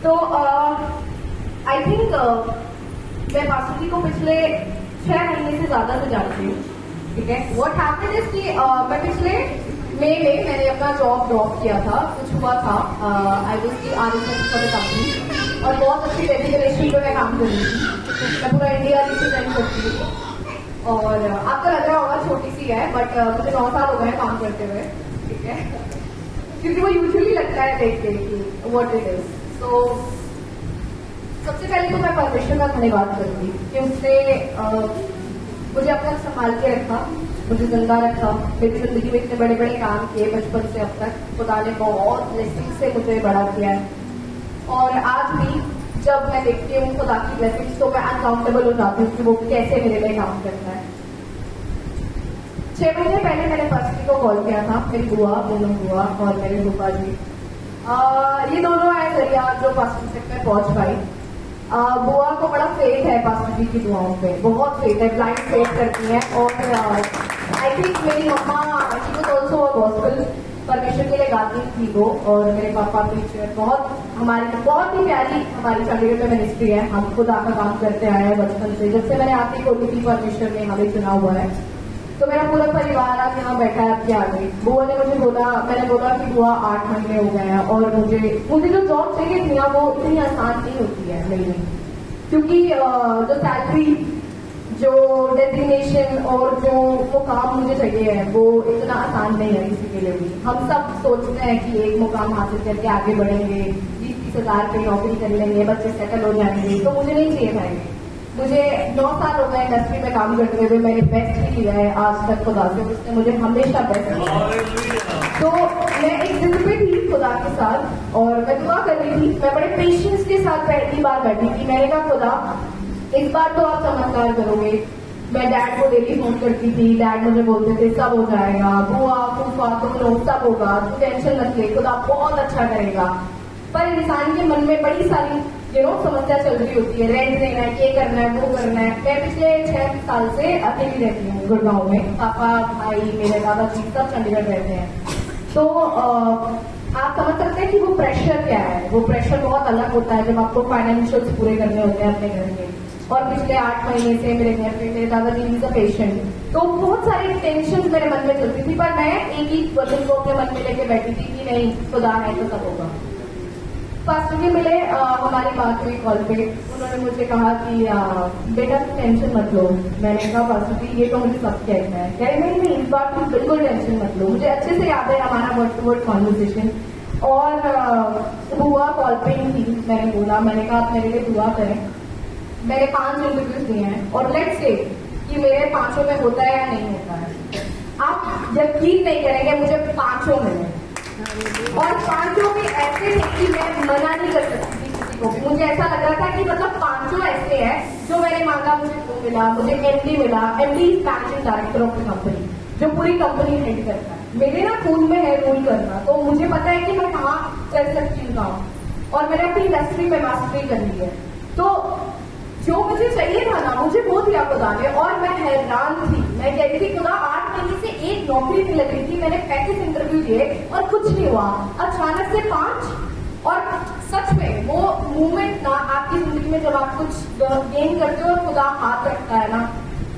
तो I think मैं pastor जी को पिछले 6 महीने से ज्यादा से जानती हूँ, ठीक है। व्हाट हैपेंड इज कि मैं पिछले मई में मैंने अपना जॉब ड्रॉप किया था, कुछ हुआ था। I was the RSS for the company और बहुत अच्छी डेडिकेशन पे मैं काम कर रही थी। मैं पूरा इंडिया रिप्रेजेंट करती हूँ और आपको लग रहा होगा छोटी सी है, बट मुझे 9 साल हो गए काम करते हुए, ठीक है। क्योंकि वो यूजुअली लगता है देख के कि व्हाट इट इज। तो सबसे पहले तो मैं परमेश्वर का धन्यवाद करूंगी कि उसने मुझे अब तक संभाल के रखा, मुझे जिंदा रखा, मेरी जिंदगी में इतने बड़े बड़े काम किए बचपन से अब तक। खुदा ने बहुत ब्लेसिंग से मुझे बड़ा किया है और आज भी जब मैं देखती हूँ खुदा की ब्लेसिंग्स तो मैं अनकाउंटेबल हो जाती हूँ कि वो कैसे मेरे लिए काम करता है। 6 महीने पहले मैंने पास्टर को कॉल किया था, मेरी बुआ, दोनों बुआ और मेरे फूफा जी, ये दोनों है जरिया जो पास्टर तक मैं पहुंच पाई। बुआ को बड़ा फेथ है पास्टर जी की दुआओं पे, बहुत फेथ है, ब्लाइंड फेथ करती है। और आई थिंक मेरी mama she was also a gospel, परमेश्वर के लिए गाती थी वो, और मेरे पापा टीचर। बहुत ही प्यारी हमारी चंडीगढ़ में मिनिस्ट्री है, हम खुदा का काम करते आए हैं बचपन से। जब से मैंने आती खोली थी परमेश्वर ने हमें चुना हुआ है, तो मेरा पूरा परिवार आज यहाँ बैठा है आपके आगे। बुआ ने मुझे बोला, मैंने बोला कि बुआ 8 महीने हो गए हैं और मुझे जो जॉब चाहिए थी ना वो इतनी आसान नहीं होती है मेरी, क्योंकि जो सैलरी, जो डेजिग्नेशन और जो वो काम मुझे चाहिए है वो इतना आसान नहीं है किसी के लिए भी। हम सब सोचते हैं कि एक मुकाम हासिल करके आगे बढ़ेंगे, 20-30 हजार की नौकरी कर लेंगे, बच्चे सेटल हो जाएंगे, तो मुझे नहीं चाहिए भाई। मुझे 9 साल हो गए इंडस्ट्री में काम करते हुए, मैंने बेस्ट ही लिया है आज तक खुदा से, उसने मुझे हमेशा बेस्ट दिया। तो मैं एक जिद पे थी खुदा के साथ और मैं दुआ कर रही थी, मैं बड़े पेशेंस के साथ पहली बार बैठी थी। मैंने कहा खुदा इस बार तो आप चमत्कार करोगे। मैं डैड को डेली फोन करती थी, डैड मुझे बोलते थे सब हो जाएगा, बुआ फूफा तुम लोग सब होगा, तू टेंशन मत ले, खुदा बहुत अच्छा करेगा। पर इंसान के मन में बड़ी सारी समस्या चल रही होती है, रेंट देना है, ये करना है, वो करना है। मैं पिछले 6 साल से अकेली रहती हूँ गुड़गांव में, पापा भाई मेरे दादाजी सब चंडीगढ़ रहते हैं। तो आप समझ सकते हैं कि वो प्रेशर क्या है। वो प्रेशर बहुत अलग होता है जब आपको फाइनेंशियल्स पूरे करने होते हैं अपने घर के। और पिछले 8 महीने से मेरे घर पे मेरे दादाजी इज अ पेशेंट, तो बहुत सारी टेंशन मेरे मन में चलती थी, पर मैं एक ही वचन को अपने मन में लेके बैठी थी कि नहीं खुदा है तो सब होगा। पास्टर जी मिले, हमारी बात हुई कॉल पे, उन्होंने मुझे कहा कि बेटा टेंशन मत लो। मैंने कहा पास्टर जी ये तो मुझे सब कहता है, कह रहे नहीं इस बार तुम बिल्कुल टेंशन मत लो। मुझे अच्छे से याद है हमारा वर्ड टू वर्ड कॉन्वर्सेशन। और बुआ कॉल पे ही थी, मैंने बोला, मैंने कहा आप मेरे लिए दुआ करें। मैंने 5 इंटरव्यूज दिए हैं और लेट्स से कि मेरे 5 में होता है या नहीं होता है। आप यकीन नहीं करेंगे मुझे 5 मिले और 5 भी ऐसे थे कि मैं मना नहीं कर सकती थी किसी को भी। मुझे ऐसा लग रहा था कि मतलब 5 ऐसे हैं जो मैंने मांगा मुझे वो मिला। मुझे एमडी मिला, MD managing director of the company, जो पूरी कंपनी हेड करता है। मेरे ना खून में है रूल करना, तो मुझे पता है कि मैं कहाँ कर सकती हूँ काम, और मैंने अपनी इंडस्ट्री में मास्टरी कर ली है। तो जो मुझे चाहिए था ना मुझे वो दिया खुदा ने, और मैं हैरान थी। मैं कह रही थी खुदा 8 महीने से एक नौकरी नहीं लग रही थी, मैंने 35 इंटरव्यू दिए और कुछ नहीं हुआ, अचानक से 5। और सच में वो मूवमेंट ना आपकी जिंदगी में जब आप कुछ गेन करते हो और खुदा हाथ रखता है ना,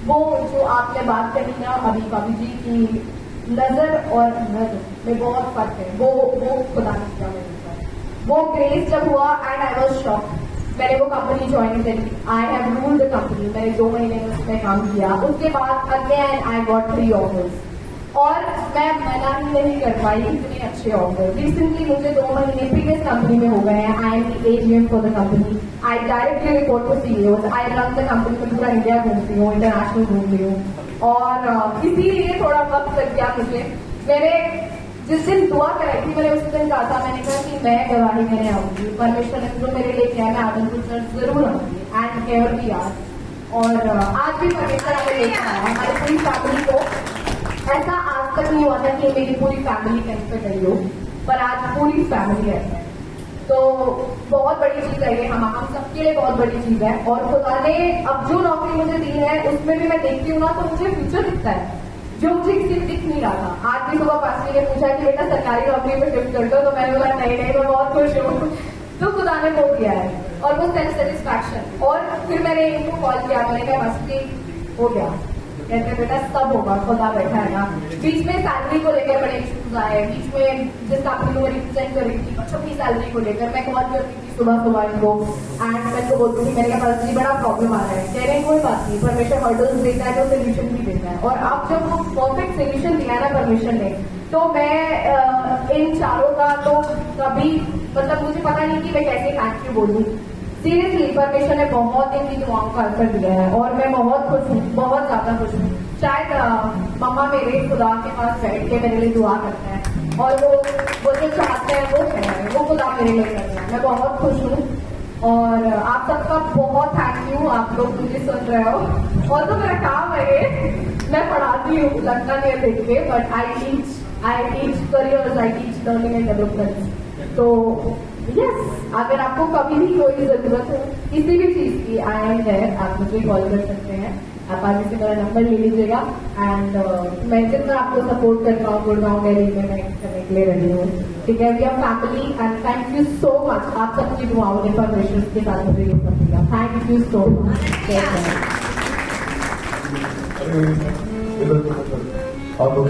वो जो आपने बात कही ना अभी भाभी जी की नजर और नजर में बहुत फर्क है, वो खुदा ने किया मेरे साथ। वो ग्रेस जब हुआ एंड आई वॉज शॉक्ड। मैंने वो कंपनी ज्वाइन करी, I have ruled the company. मैंने 2 महीने में उसमें काम किया, उसके बाद अगेन आई गॉट 3 ऑफर्स और मैं मना ही नहीं कर पाई, इतने अच्छे ऑफर। रिसेंटली मुझे 2 महीने प्रीवियस कंपनी में हो गए हैं। I am the AGM for the company, I directly report to CEO, I run the company में, पूरा इंडिया घूमती हूँ, इंटरनेशनल घूमती हूँ। और इसीलिए थोड़ा वक्त लग गया मुझे। मेरे जिस दिन दुआ कराई थी मैंने उस दिन कहा था, मैंने कहा कि मैं गवाही देने आऊंगी, परमेश्वर ने जो मेरे लिए किया मैं आदमपुर चर्च जरूर आऊंगी एंड केयर भी आज। और आज भी परमेश्वर हमें लेकर आया हमारी पूरी फैमिली को। ऐसा आज तक नहीं हुआ था कि मेरी पूरी फैमिली कहीं पे गई हो, पर आज पूरी फैमिली है। तो बहुत बड़ी चीज है ये, हम सबके लिए बहुत बड़ी चीज है। और खुदा ने अब जो नौकरी मुझे दी है उसमें भी मैं देखती हूँ ना तो मुझे फ्यूचर दिखता है, जो मुझे किसी में दिख नहीं रहा था। आज भी सुबह पास्टर ने पूछा कि बेटा सरकारी नौकरी में शिफ्ट कर दो, तो मैंने बोला नहीं मैं बहुत खुश हूँ। तो खुदा मैंने वो किया है और वो सेल्फ सेटिस्फैक्शन। और फिर मैंने इनको कॉल किया, मैंने कहा बस ठीक हो गया, कहते हैं बेटा सब होगा, खुदा बैठा है ना। बीच में सैलरी को लेकर बड़े इश्यूज आए, बीच में जिस कंपनी को रिप्रेजेंट कर रही थी बच्चों की सैलरी को लेकर मैं कॉल करती थी सुबह सुबह इनको, एंड मैं इनको बोलती थी, मैंने कहा जी बड़ा प्रॉब्लम आ रहा है, कह रहे हैं कोई बात नहीं, परमिशन हर्डल्स देता है तो सोल्यूशन भी देता है। और अब जब वो परफेक्ट सोल्यूशन दिया ना परमिशन ने, तो मैं इन चारों का तो कभी मतलब मुझे पता नहीं कि मैं कैसे थैंक यू बोलूँ। सीरियसली परमेश्वर ने बहुत दिन की दुआओं का आंसर दिया है और मैं बहुत खुश हूँ, बहुत ज्यादा खुश हूँ। शायद मम्मा मेरे खुदा के पास बैठ के मेरे लिए दुआ करते हैं और वो जो चाहते हैं वो खुदा मेरे लिए करते हैं। मैं बहुत खुश हूँ और आप सबका बहुत थैंक यू, आप लोग मुझे सुन रहे हो। और तो मेरा काम है ये, मैं पढ़ाती हूँ, लगता नहीं है देख के, but I teach careers, I teach learning and development. तो यस, अगर आपको कभी भी कोई जरूरत हो किसी भी चीज की, आई एम देयर, आप मुझे कॉल कर सकते हैं। आप आगे से मेरा नंबर ले लीजिएगा एंड मैं जितना आपको सपोर्ट कर पाऊँ गुड़गांव दिल्ली में मैं करने के लिए रही हूँ, ठीक है। We are family and thank you so much, आप सबकी दुआओं ने परमेश्वर के साथ मुझे ये सब दिया, थैंक यू सो मच। और लोग